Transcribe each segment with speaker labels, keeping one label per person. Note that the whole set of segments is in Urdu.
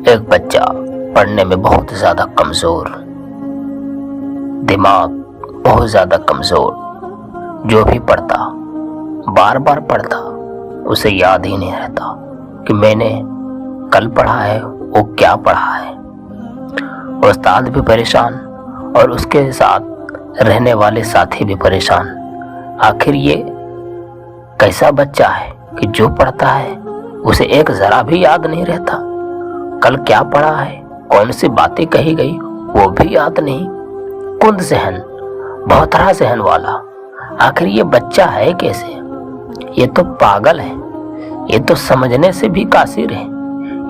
Speaker 1: ایک بچہ پڑھنے میں بہت زیادہ کمزور، دماغ بہت زیادہ کمزور، جو بھی پڑھتا بار بار پڑھتا اسے یاد ہی نہیں رہتا کہ میں نے کل پڑھا ہے وہ کیا پڑھا ہے۔ استاد بھی پریشان اور اس کے ساتھ رہنے والے ساتھی بھی پریشان۔ آخر یہ کیسا بچہ ہے کہ جو پڑھتا ہے اسے ایک ذرا بھی یاد نہیں رہتا، کل کیا پڑھا ہے، کون سی باتیں کہی گئی وہ بھی یاد نہیں۔ کند ذہن، بہترا ذہن والا، آخر یہ بچہ ہے کیسے؟ یہ تو پاگل ہے، یہ تو سمجھنے سے بھی قاصر ہے،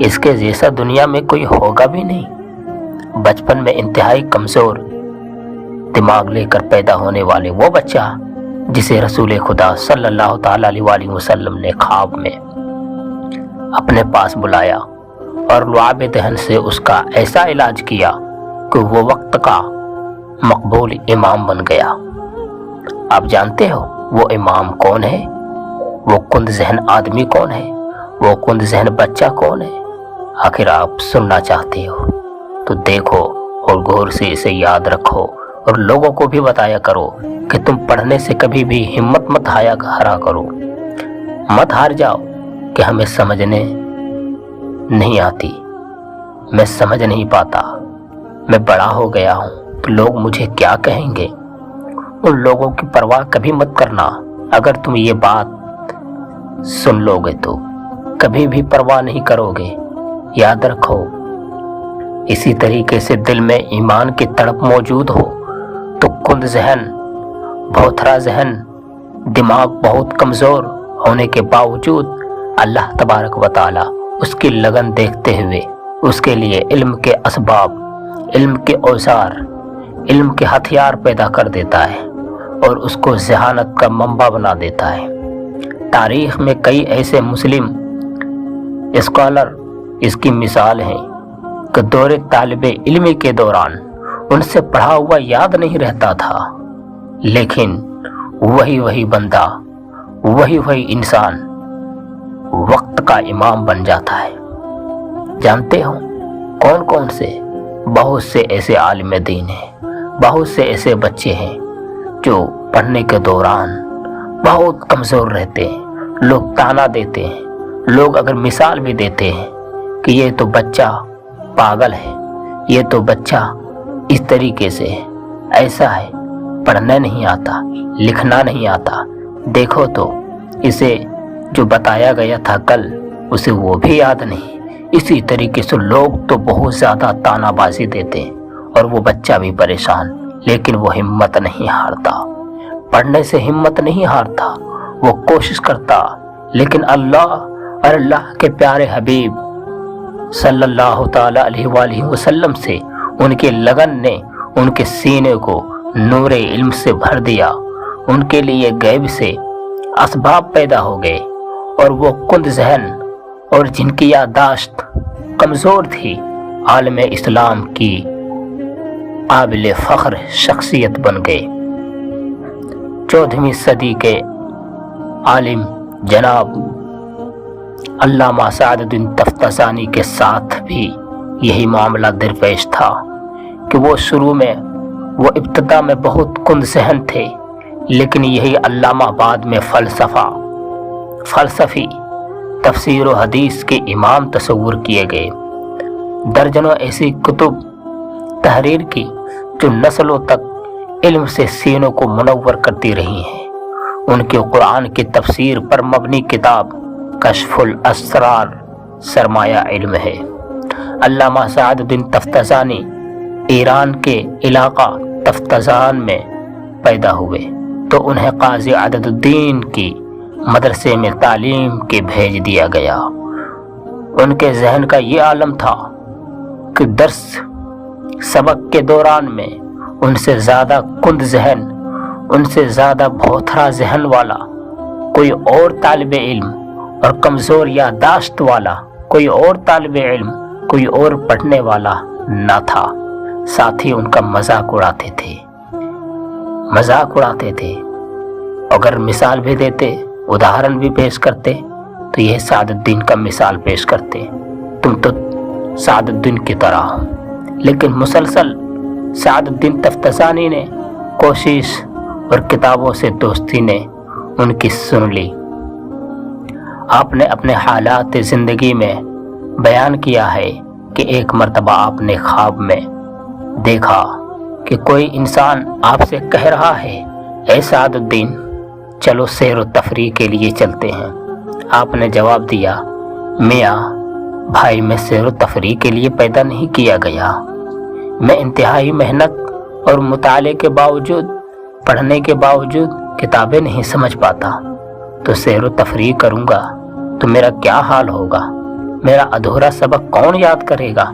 Speaker 1: اس کے جیسا دنیا میں کوئی ہوگا بھی نہیں۔ بچپن میں انتہائی کمزور دماغ لے کر پیدا ہونے والے وہ بچہ جسے رسول خدا صلی اللہ تعالی علیہ وسلم نے خواب میں اپنے پاس بلایا اور لعاب دہن سے اس کا ایسا علاج کیا کہ وہ وقت کا مقبول امام بن گیا۔ آپ جانتے ہو وہ امام کون ہے؟ وہ کند ذہن آدمی کون ہے؟ وہ کند ذہن بچہ کون ہے؟ آخر آپ سننا چاہتے ہو تو دیکھو اور غور سے اسے یاد رکھو اور لوگوں کو بھی بتایا کرو کہ تم پڑھنے سے کبھی بھی ہمت مت ہارا کرو، مت ہار جاؤ کہ ہمیں سمجھنے نہیں آتی، میں سمجھ نہیں پاتا، میں بڑا ہو گیا ہوں تو لوگ مجھے کیا کہیں گے۔ ان لوگوں کی پرواہ کبھی مت کرنا۔ اگر تم یہ بات سن لو گے تو کبھی بھی پرواہ نہیں کرو گے۔ یاد رکھو، اسی طریقے سے دل میں ایمان کی تڑپ موجود ہو تو کند ذہن، بھوتھرا ذہن، دماغ بہت کمزور ہونے کے باوجود اللہ تبارک و تعالی اس کی لگن دیکھتے ہوئے اس کے لیے علم کے اسباب، علم کے اوزار، علم کے ہتھیار پیدا کر دیتا ہے اور اس کو ذہانت کا منبع بنا دیتا ہے۔ تاریخ میں کئی ایسے مسلم اسکالر اس کی مثال ہیں کہ دور طالب علمی کے دوران ان سے پڑھا ہوا یاد نہیں رہتا تھا، لیکن وہی بندہ، وہی انسان وقت کا امام بن جاتا ہے۔ جانتے ہو کون سے؟ بہت سے ایسے عالم دین ہیں، بہت سے ایسے بچے ہیں جو پڑھنے کے دوران بہت کمزور رہتے ہیں۔ لوگ تانا دیتے ہیں، لوگ اگر مثال بھی دیتے ہیں کہ یہ تو بچہ پاگل ہے، یہ تو بچہ اس طریقے سے ہے، ایسا ہے، پڑھنا نہیں آتا، لکھنا نہیں آتا، دیکھو تو اسے جو بتایا گیا تھا کل اسے وہ بھی یاد نہیں۔ اسی طریقے سے لوگ تو بہت زیادہ تانا بازی دیتے ہیں اور وہ بچہ بھی پریشان، لیکن وہ ہمت نہیں ہارتا، پڑھنے سے ہمت نہیں ہارتا، وہ کوشش کرتا، لیکن اللہ اور اللہ کے پیارے حبیب صلی اللہ تعالی علیہ وآلہ وسلم سے ان کے لگن نے ان کے سینے کو نور علم سے بھر دیا، ان کے لیے غیب سے اسباب پیدا ہو گئے، اور وہ کند ذہن اور جن کی یادداشت کمزور تھی عالم اسلام کی قابل فخر شخصیت بن گئے۔ 14ویں صدی کے عالم جناب علامہ سعد الدین تفتزانی کے ساتھ بھی یہی معاملہ درپیش تھا کہ وہ شروع میں، وہ ابتدا میں بہت کند ذہن تھے، لیکن یہی علامہ بعد میں فلسفی تفسیر و حدیث کے امام تصور کیے گئے۔ درجنوں ایسی کتب تحریر کی جو نسلوں تک علم سے سینوں کو منور کرتی رہی ہیں۔ ان کے قرآن کی تفسیر پر مبنی کتاب کشف الاسرار سرمایہ علم ہے۔ علامہ سعد الدین تفتزانی ایران کے علاقہ تفتزان میں پیدا ہوئے تو انہیں قاضی عدد الدین کی مدرسے میں تعلیم کے بھیج دیا گیا۔ ان کے ذہن کا یہ عالم تھا کہ درس سبق کے دوران میں ان سے زیادہ کند ذہن، ان سے زیادہ بھوتھرا ذہن والا کوئی اور طالب علم اور کمزور یادداشت والا کوئی اور طالب علم، کوئی اور پڑھنے والا نہ تھا۔ ساتھ ہی ان کا مذاق اڑاتے تھے، اگر مثال بھی دیتے، اداہرن بھی پیش کرتے تو یہ سعد الدین کا مثال پیش کرتے، تم تو سعد الدین کی طرح، لیکن مسلسل سعد الدین تفتزانی نے کوشش اور کتابوں سے دوستی نے ان کی سن لی۔ آپ نے اپنے حالات زندگی میں بیان کیا ہے کہ ایک مرتبہ آپ نے خواب میں دیکھا کہ کوئی انسان آپ سے کہہ رہا ہے، اے سعد الدین چلو سیر و تفریح کے لیے چلتے ہیں۔ آپ نے جواب دیا، میاں بھائی میں سیر و تفریح کے لیے پیدا نہیں کیا گیا، میں انتہائی محنت اور مطالعے کے باوجود، پڑھنے کے باوجود کتابیں نہیں سمجھ پاتا، تو سیر و تفریح کروں گا تو میرا کیا حال ہوگا، میرا ادھورا سبق کون یاد کرے گا؟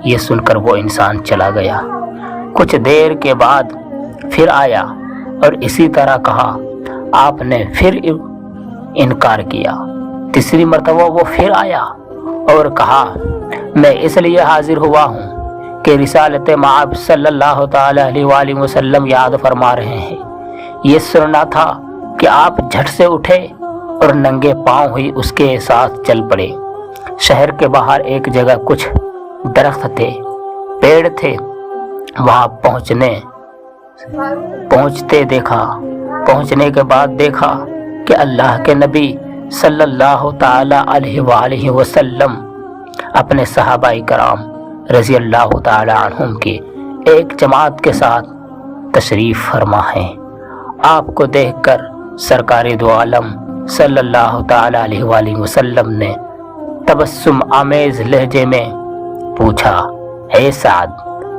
Speaker 1: یہ سن کر وہ انسان چلا گیا۔ کچھ دیر کے بعد پھر آیا اور اسی طرح کہا۔ آپ نے پھر انکار کیا۔ تیسری مرتبہ وہ پھر آیا اور کہا، میں اس لیے حاضر ہوا ہوں کہ رسالت مآب صلی اللہ تعالی علیہ وآلہ وسلم یاد فرما رہے ہیں۔ یہ سننا تھا کہ آپ جھٹ سے اٹھے اور ننگے پاؤں ہی اس کے ساتھ چل پڑے۔ شہر کے باہر ایک جگہ کچھ درخت تھے، پیڑ تھے، وہاں پہنچنے کے بعد دیکھا کہ اللہ کے نبی صلی اللہ تعالی علیہ وآلہ وسلم اپنے صحابہ کرام رضی اللہ تعالی عنہم کی ایک جماعت کے ساتھ تشریف فرما ہیں۔ آپ کو دیکھ کر سرکار دو عالم صلی اللہ تعالی علیہ وآلہ وسلم نے تبسم آمیز لہجے میں پوچھا، اے سعد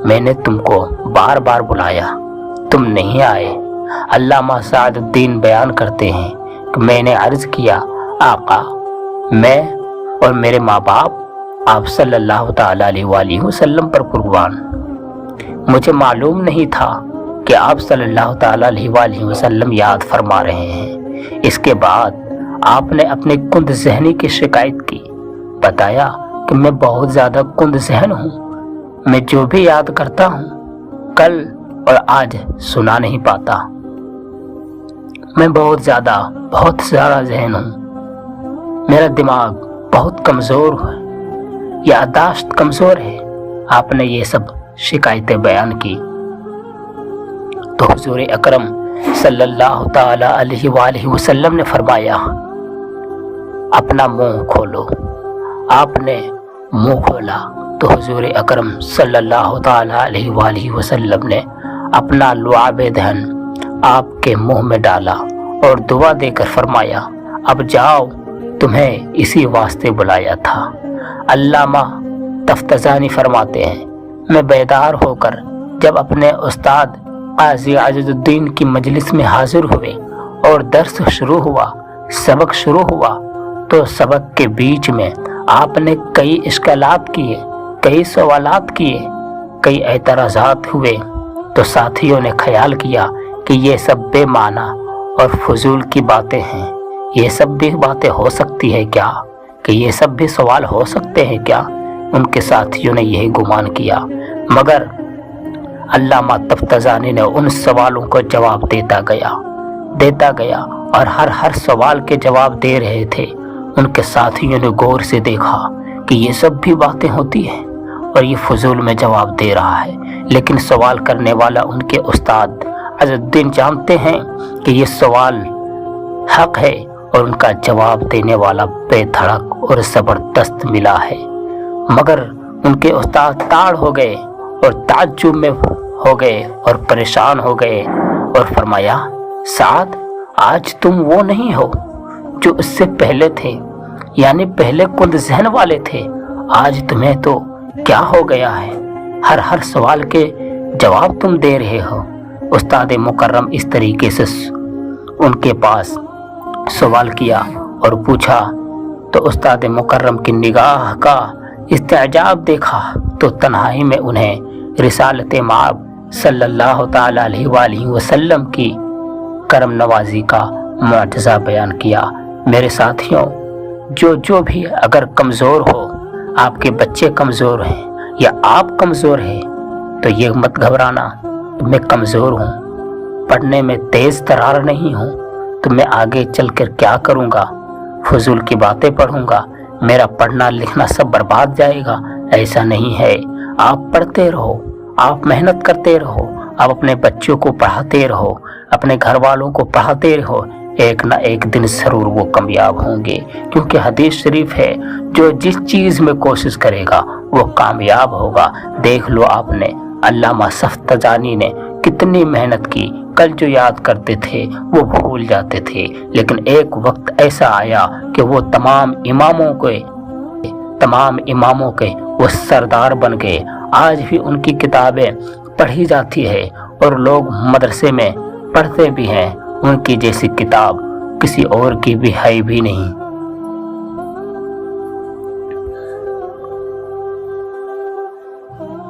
Speaker 1: میں نے تم کو بار بار بلایا، تم نہیں آئے۔ علامہ سعد الدین بیان کرتے ہیں کہ میں نے عرض کیا، آقا میں اور میرے ماں باپ آپ صلی اللہ تعالی علیہ وآلہ وسلم پر قربان، مجھے معلوم نہیں تھا کہ آپ صلی اللہ تعالی علیہ وآلہ وسلم یاد فرما رہے ہیں۔ اس کے بعد آپ نے اپنی کند ذہنی کی شکایت کی، بتایا کہ میں بہت زیادہ کند ذہن ہوں، میں جو بھی یاد کرتا ہوں کل اور آج سنا نہیں پاتا، میں بہت زیادہ ذہن ہوں، میرا دماغ بہت کمزور ہے، یادداشت کمزور ہے۔ آپ نے یہ سب شکایتیں بیان کی تو حضور اکرم صلی اللہ تعالی علیہ وآلہ وسلم نے فرمایا، اپنا منہ کھولو۔ آپ نے منہ کھولا تو حضور اکرم صلی اللہ تعالی علیہ وآلہ وسلم نے اپنا لعاب دہن آپ کے منہ میں ڈالا اور دعا دے کر فرمایا، اب جاؤ، تمہیں اسی واسطے بلایا تھا۔ علامہ تفتزانی فرماتے ہیں، میں بیدار ہو کر جب اپنے استاد قاضی عزیز الدین کی مجلس میں حاضر ہوئے اور درس شروع ہوا، سبق شروع ہوا، تو سبق کے بیچ میں آپ نے کئی اشکالات کیے، کئی سوالات کیے، کئی اعتراضات ہوئے، تو ساتھیوں نے خیال کیا کہ یہ سب بے معنی اور فضول کی باتیں ہیں، یہ سب بھی باتیں ہو سکتی ہے کیا، کہ یہ سب بھی سوال ہو سکتے ہیں کیا؟ ان کے ساتھیوں نے یہی گمان کیا، مگر علامہ تفتزانی نے ان سوالوں کو جواب دیتا گیا اور ہر سوال کے جواب دے رہے تھے۔ ان کے ساتھیوں نے غور سے دیکھا کہ یہ سب بھی باتیں ہوتی ہیں اور یہ فضول میں جواب دے رہا ہے، لیکن سوال کرنے والا ان کے استاد عزیز الدین جانتے ہیں کہ یہ سوال حق ہے اور ان کا جواب دینے والا بے دھڑک اور زبردست ملا ہے، مگر ان کے استاد تاڑ ہو گئے اور تعجب میں ہو گئے اور پریشان ہو گئے اور فرمایا، سعد آج تم وہ نہیں ہو جو اس سے پہلے تھے، یعنی پہلے کند ذہن والے تھے، آج تمہیں تو کیا ہو گیا ہے، ہر سوال کے جواب تم دے رہے ہو۔ استاد مکرم اس طریقے سے ان کے پاس سوال کیا اور پوچھا تو استاد مکرم کی نگاہ کا استعجاب دیکھا تو تنہائی میں انہیں رسالت مآب صلی اللہ تعالی علیہ وآلہ وسلم کی کرم نوازی کا معجزہ بیان کیا۔ میرے ساتھیوں، جو بھی اگر کمزور ہو، آپ کے بچے کمزور ہیں یا آپ کمزور ہیں تو یہ مت گھبرانا، میں کمزور ہوں، پڑھنے میں تیز ترار نہیں ہوں، تو میں آگے چل کر کیا کروں گا؟ فضول کی باتیں پڑھوں گا، میرا پڑھنا لکھنا سب برباد جائے گا، ایسا نہیں ہے. آپ پڑھتے رہو, آپ محنت کرتے رہو, آپ اپنے بچوں کو پڑھاتے رہو, اپنے گھر والوں کو پڑھاتے رہو, ایک نہ ایک دن ضرور وہ کامیاب ہوں گے. کیونکہ حدیث شریف ہے, جو جس چیز میں کوشش کرے گا وہ کامیاب ہوگا. دیکھ لو آپ نے علامہ صفتزانی نے کتنی محنت کی. کل جو یاد کرتے تھے وہ بھول جاتے تھے, لیکن ایک وقت ایسا آیا کہ وہ تمام اماموں کے وہ سردار بن گئے. آج بھی ان کی کتابیں پڑھی جاتی ہے اور لوگ مدرسے میں پڑھتے بھی ہیں. ان کی جیسی کتاب کسی اور کی بھی ہے بھی نہیں.